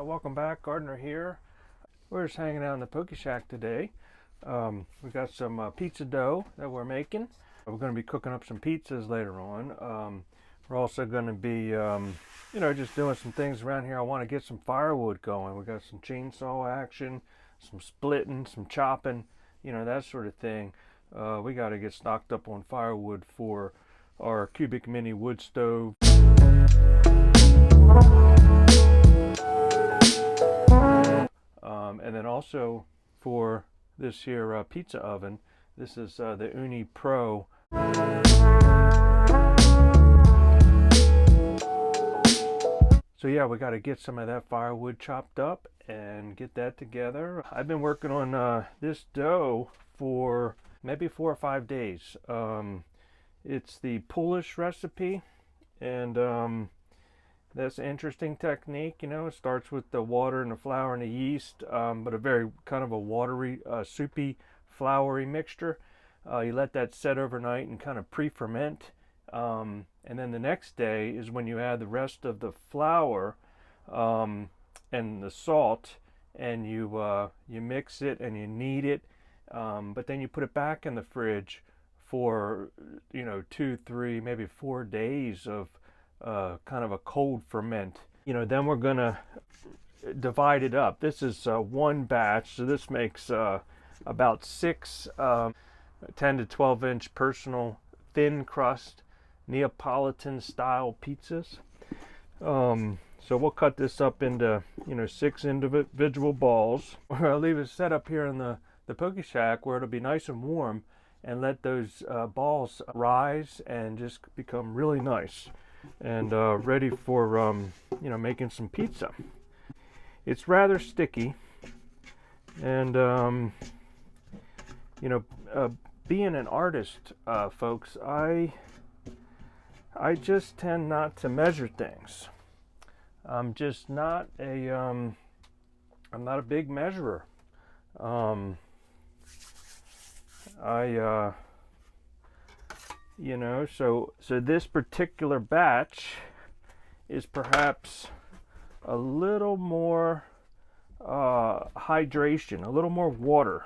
welcome back. Gardener here. We're just hanging out in the Poke Shack today. We got some pizza dough that we're making. We're going to be cooking up some pizzas later on. We're also going to be, just doing some things around here. I want to get some firewood going. We got some chainsaw action, some splitting, some chopping, that sort of thing. We got to get stocked up on firewood for our cubic mini wood stove. And then also for this here pizza oven, this is the Ooni Pro. So yeah, we got to get some of that firewood chopped up and get that together. I've been working on this dough for maybe 4 or 5 days. It's the POOLISH recipe, and that's an interesting technique. It starts with the water and the flour and the yeast, but a very kind of a watery, soupy, floury mixture. You let that set overnight and kind of pre-ferment. And then the next day is when you add the rest of the flour and the salt, and you mix it and you knead it. But then you put it back in the fridge for 2, 3, maybe 4 days of kind of a cold ferment. Then we're gonna divide it up. This is one batch, so this makes about 6 10 to 12 inch personal thin crust Neapolitan style pizzas. So we'll cut this up into 6 individual balls. We're gonna leave it set up here in the Poke Shack where it'll be nice and warm, and let those balls rise and just become really nice and ready for making some pizza. It's rather sticky, and being an artist, folks, I just tend not to measure things. I'm just not a I'm not a big measurer. So this particular batch is perhaps a little more hydration, a little more water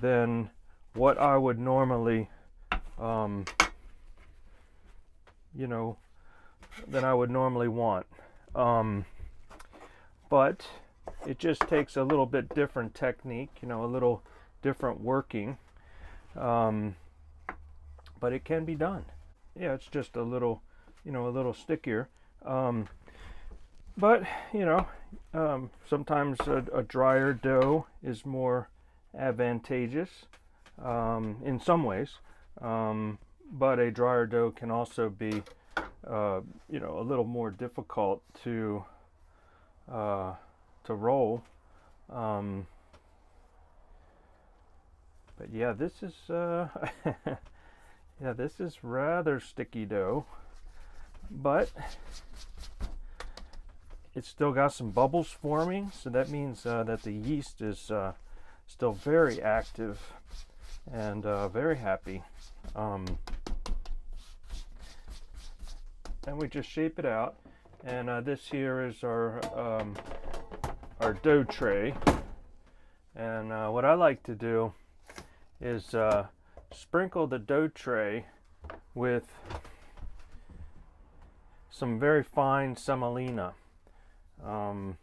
than what I would normally, than I would normally want. But it just takes a little bit different technique, a little different working. But it can be done. Yeah, it's just a little stickier. But sometimes a drier dough is more advantageous in some ways. But a drier dough can also be, a little more difficult to roll. But yeah, this is this is rather sticky dough, but it's still got some bubbles forming, so that means that the yeast is still very active and very happy. And we just shape it out, and this here is our dough tray. And what I like to do is sprinkle the dough tray with some very fine semolina, and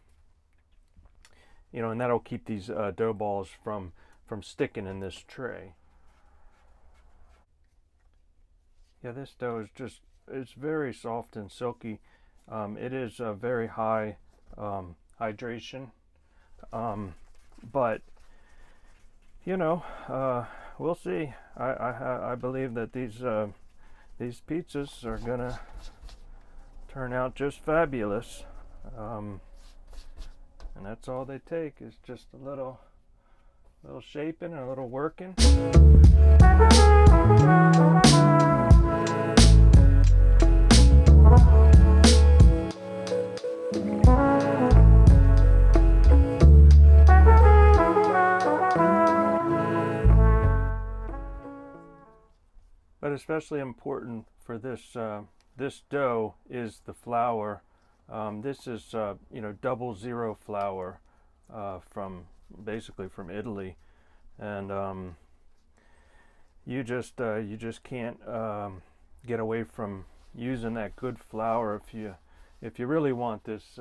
that'll keep these dough balls from sticking in this tray. Yeah, this dough is it's very soft and silky. It is a very high hydration, but we'll see. I believe that these pizzas are gonna turn out just fabulous, and that's all they take is just a little shaping and a little working. But especially important for this dough is the flour This is you know, 00 flour from basically from Italy, and you just can't get away from using that good flour if you really want this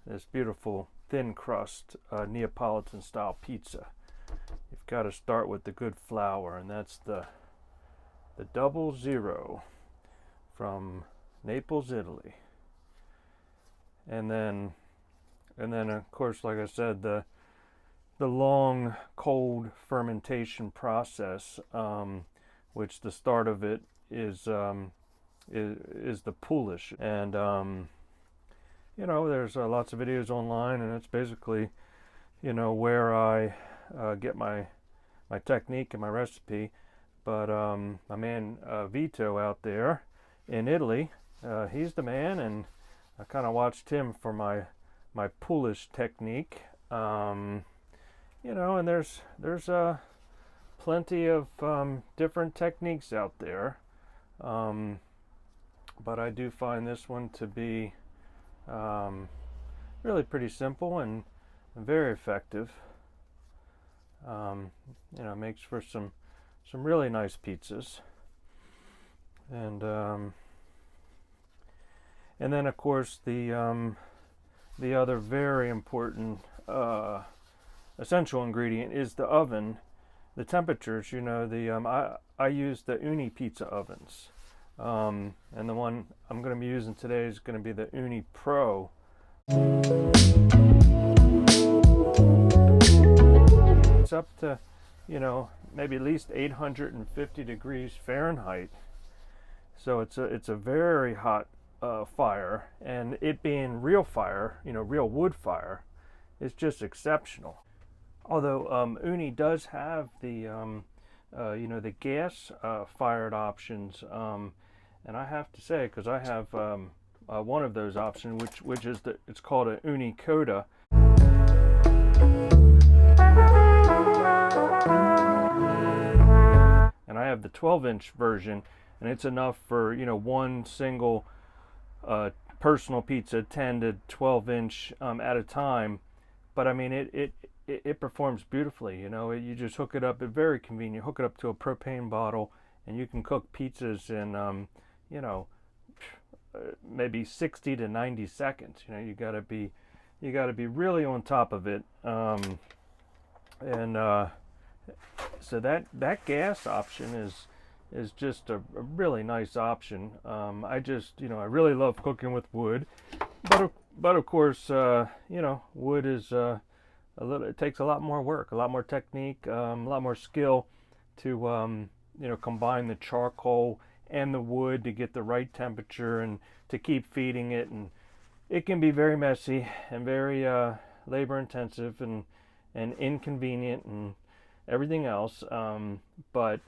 this beautiful thin crust Neapolitan style pizza. You've got to start with the good flour, and that's the 00 from Naples, Italy. And then of course, like I said, the long cold fermentation process, which the start of it is the POOLISH. And you know, there's lots of videos online, and it's basically, you know, where I get my technique and my recipe. But my man Vito out there in Italy, he's the man, and I kind of watched him for my POOLISH technique. You know, and there's plenty of different techniques out there, but I do find this one to be really pretty simple and very effective. You know, makes for some really nice pizzas, and then of course the other very important essential ingredient is the oven. The temperatures, you know, I use the Ooni pizza ovens, and the one I'm going to be using today is going to be the Ooni Pro. It's up to, you know, maybe at least 850 degrees Fahrenheit, so it's a very hot fire, and it being real fire, you know, real wood fire, is just exceptional. Although Ooni does have the you know, the gas fired options, and I have to say, because I have one of those options, which is it's called a Ooni Koda. And I have the 12-inch version, and it's enough for, you know, one single personal pizza, 10 to 12-inch at a time. But I mean, it performs beautifully. You know, you just hook it up. It's very convenient. Hook it up to a propane bottle, and you can cook pizzas in you know, maybe 60 to 90 seconds. You know, you got to be really on top of it. And so that gas option is just a really nice option. I just, you know, I really love cooking with wood, but of course, you know, wood is it takes a lot more work, a lot more technique, a lot more skill to you know, combine the charcoal and the wood to get the right temperature and to keep feeding it, and it can be very messy and very labor intensive and inconvenient and everything else, but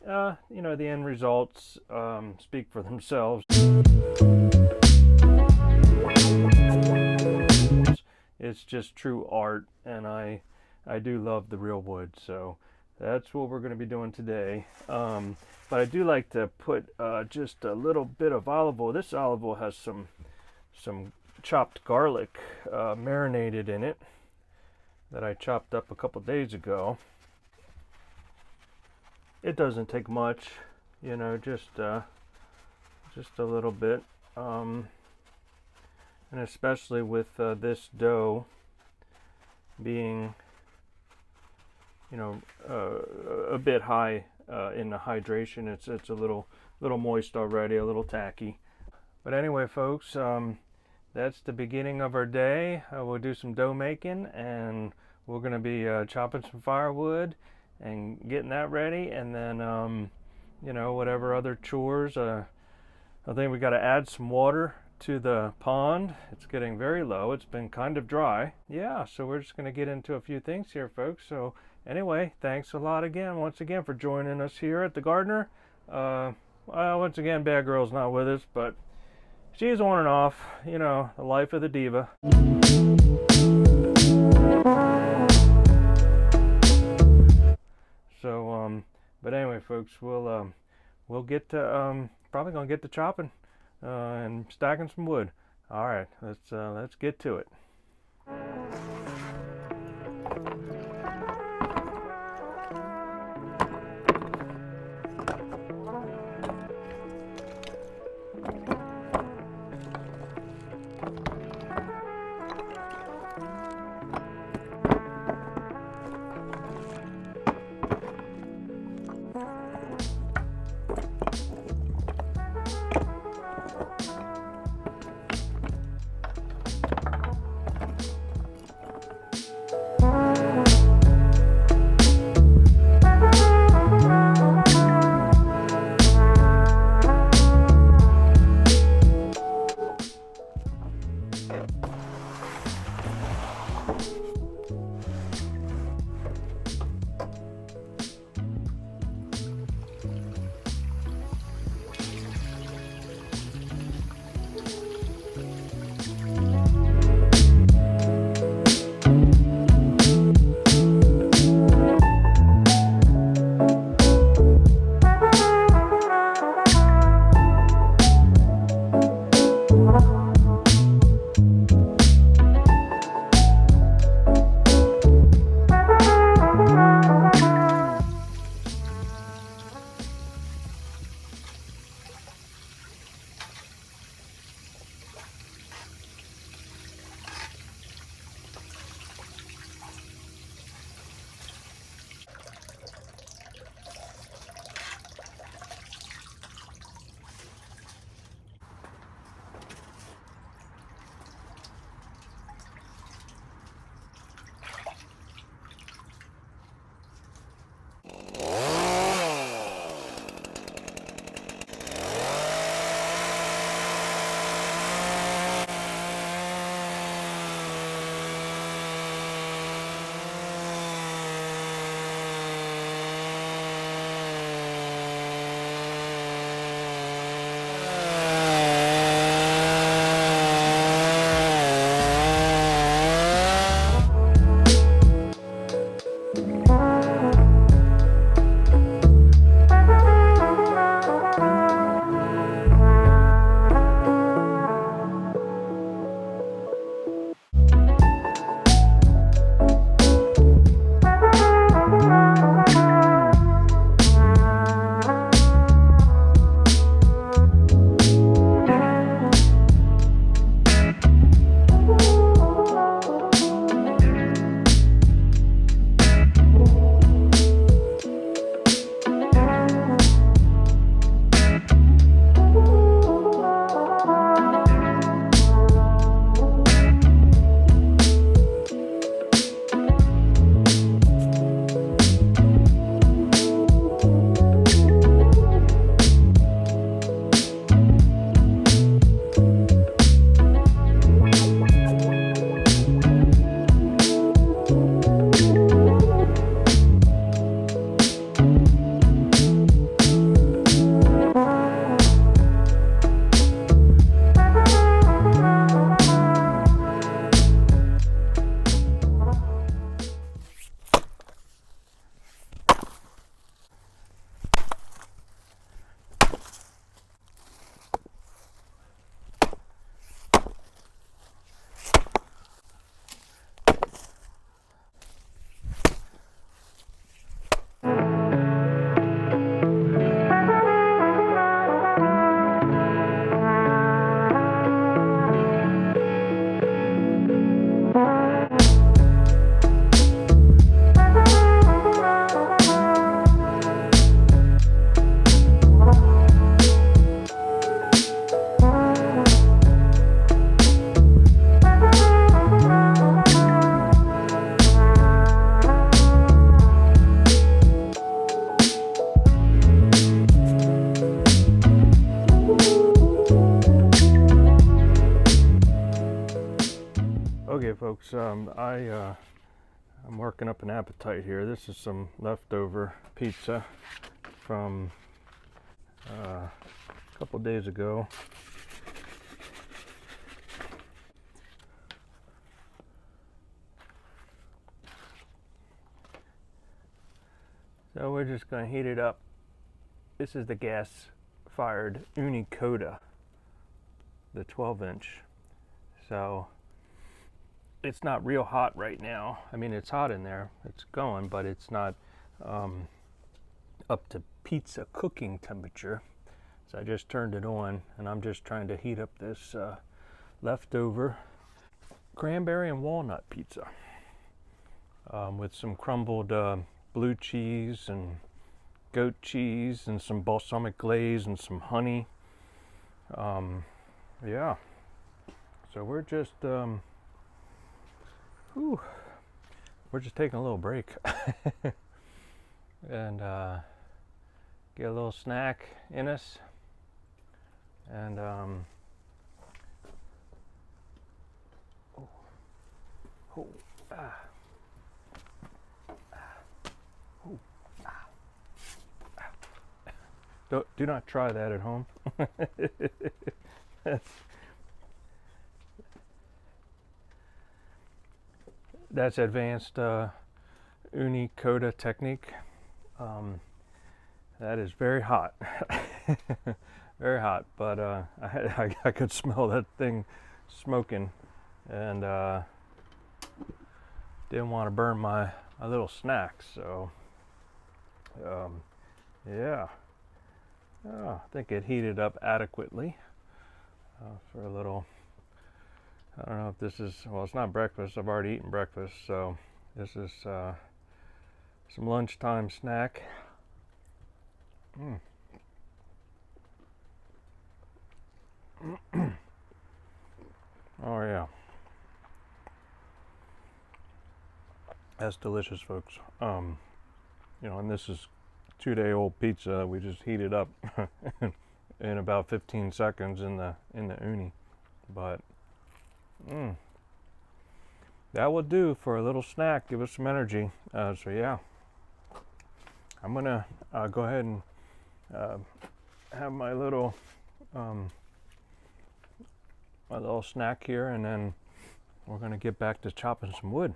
you know, the end results speak for themselves. It's just true art, and I do love the real wood, so that's what we're going to be doing today. But I do like to put just a little bit of olive oil. This olive oil has some chopped garlic marinated in it that I chopped up a couple days ago. It doesn't take much, you know, just a little bit, and especially with this dough being, you know, a bit high in the hydration. It's a little moist already, a little tacky. But anyway, folks, that's the beginning of our day. We'll do some dough making, and we're going to be chopping some firewood and getting that ready, and then you know, whatever other chores. I think we got to add some water to the pond. It's getting very low. It's been kind of dry. Yeah, so we're just going to get into a few things here, folks. So anyway, thanks a lot once again for joining us here at the Gardener. Well, once again, Bad Girl's not with us, but she's on and off, you know, the life of the diva. So but anyway, folks, we'll get to probably gonna get to chopping and stacking some wood. All right, let's get to it. Okay, folks, I'm working up an appetite here. This is some leftover pizza from a couple days ago. So we're just going to heat it up. This is the gas-fired Ooni Koda, the 12-inch. So it's not real hot right now. I mean, it's hot in there, it's going, but it's not up to pizza cooking temperature. So I just turned it on, and I'm just trying to heat up this leftover cranberry and walnut pizza with some crumbled blue cheese and goat cheese and some balsamic glaze and some honey. Yeah, so we're just we're just taking a little break and get a little snack in us, and do not try that at home. That's advanced Ooni Koda technique. That is very hot. Very hot, but I could smell that thing smoking, and didn't want to burn my little snacks, so yeah. Oh, I think it heated up adequately for a little. I don't know if this is, well, it's not breakfast. I've already eaten breakfast, so this is some lunchtime snack. Oh yeah, that's delicious, folks. You know, and this is 2-day-old pizza we just heated up in about 15 seconds in the Ooni, but that will do for a little snack. Give us some energy. So yeah, I'm gonna go ahead and have my little snack here, and then we're gonna get back to chopping some wood.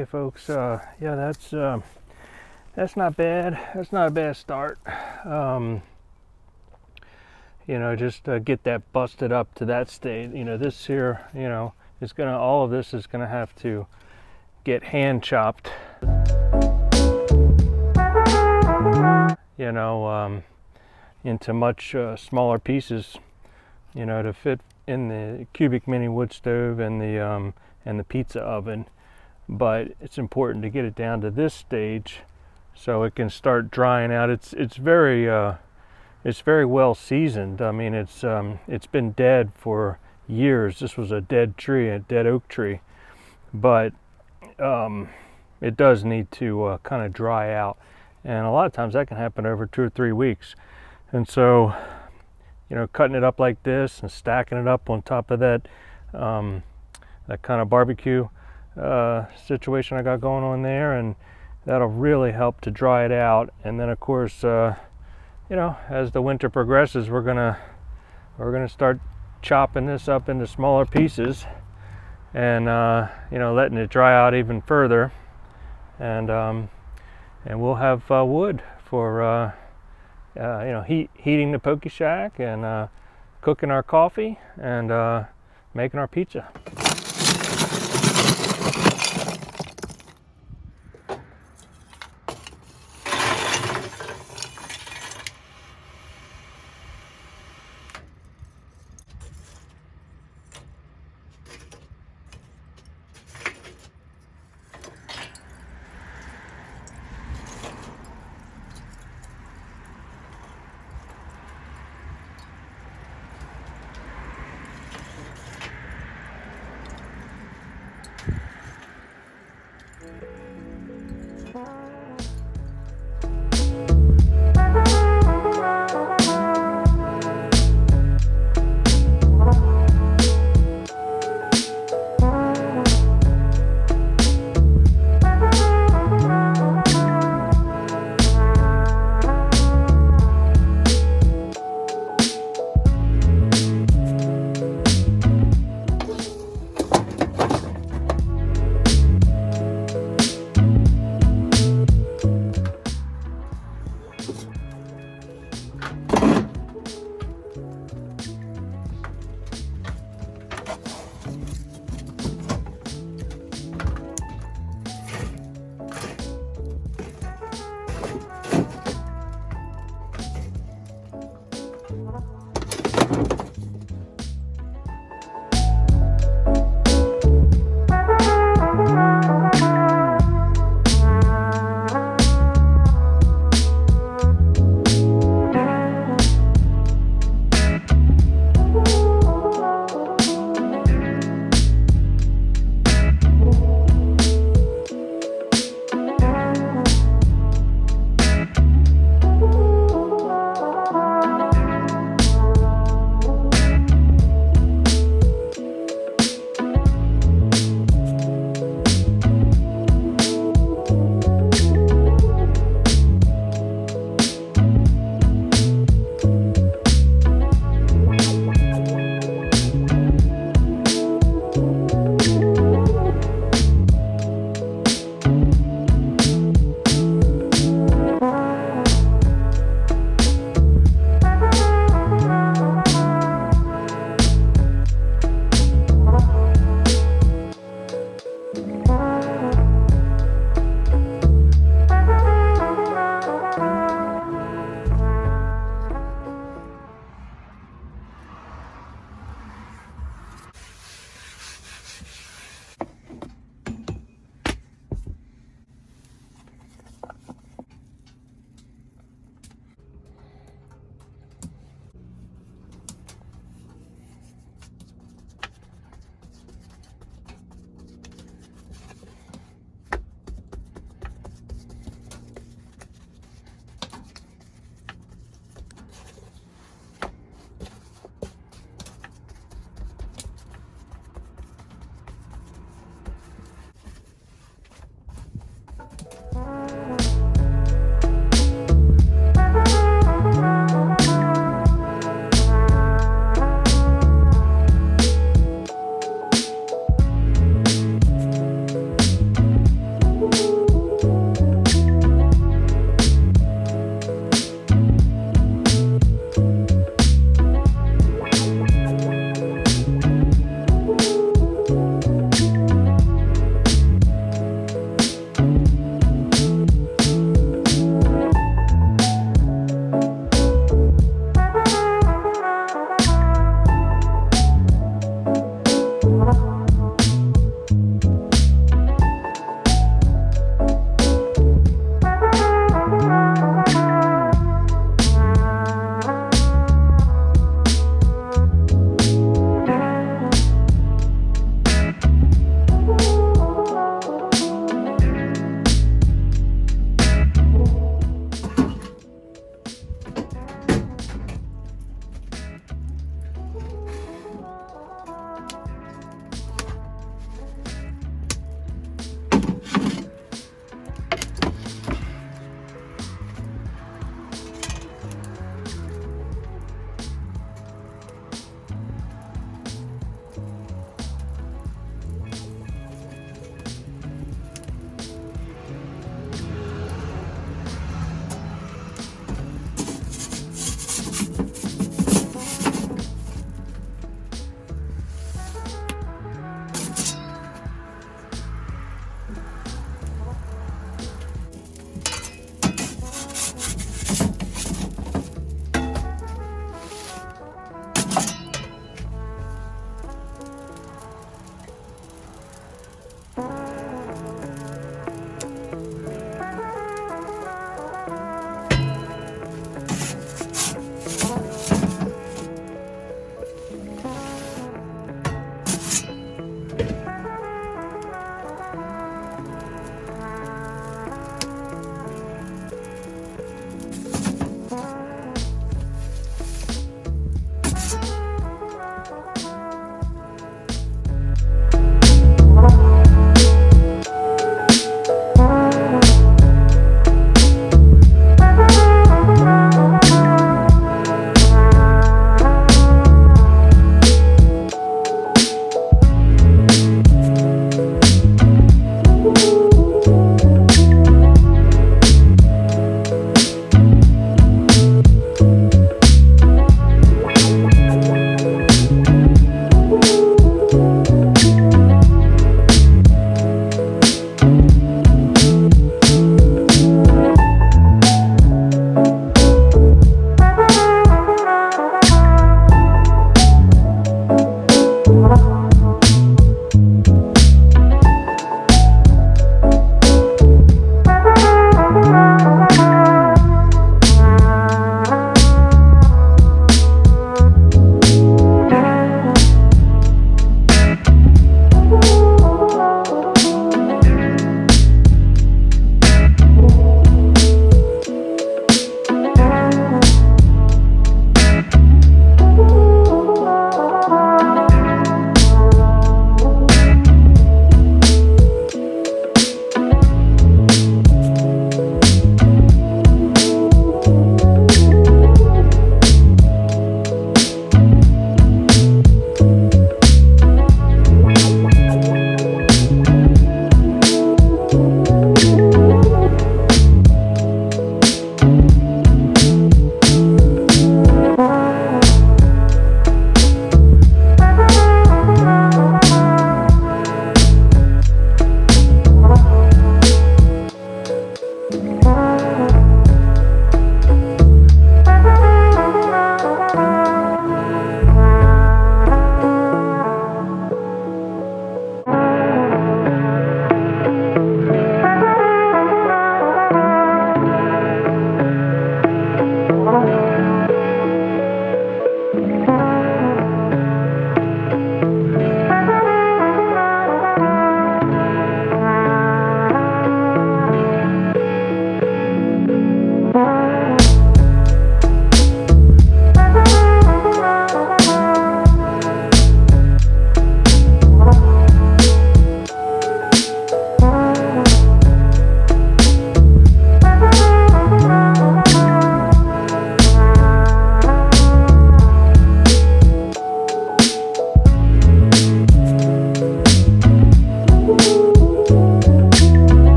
Okay, folks. Yeah, that's not bad. That's not a bad start. You know, just get that busted up to that state. You know, this here, you know, is gonna, all of this is gonna have to get hand chopped. You know, into much smaller pieces. You know, to fit in the cubic mini wood stove and the pizza oven. But it's important to get it down to this stage so it can start drying out. It's very well seasoned. I mean, it's been dead for years. This was a dead tree, a dead oak tree, but it does need to kind of dry out, and a lot of times that can happen over 2 or 3 weeks. And so, you know, cutting it up like this and stacking it up on top of that that kind of barbecue situation I got going on there, and that'll really help to dry it out. And then of course, you know, as the winter progresses, we're gonna start chopping this up into smaller pieces, and you know, letting it dry out even further, and we'll have wood for you know, heating the POKÉ shack, and cooking our coffee, and making our pizza.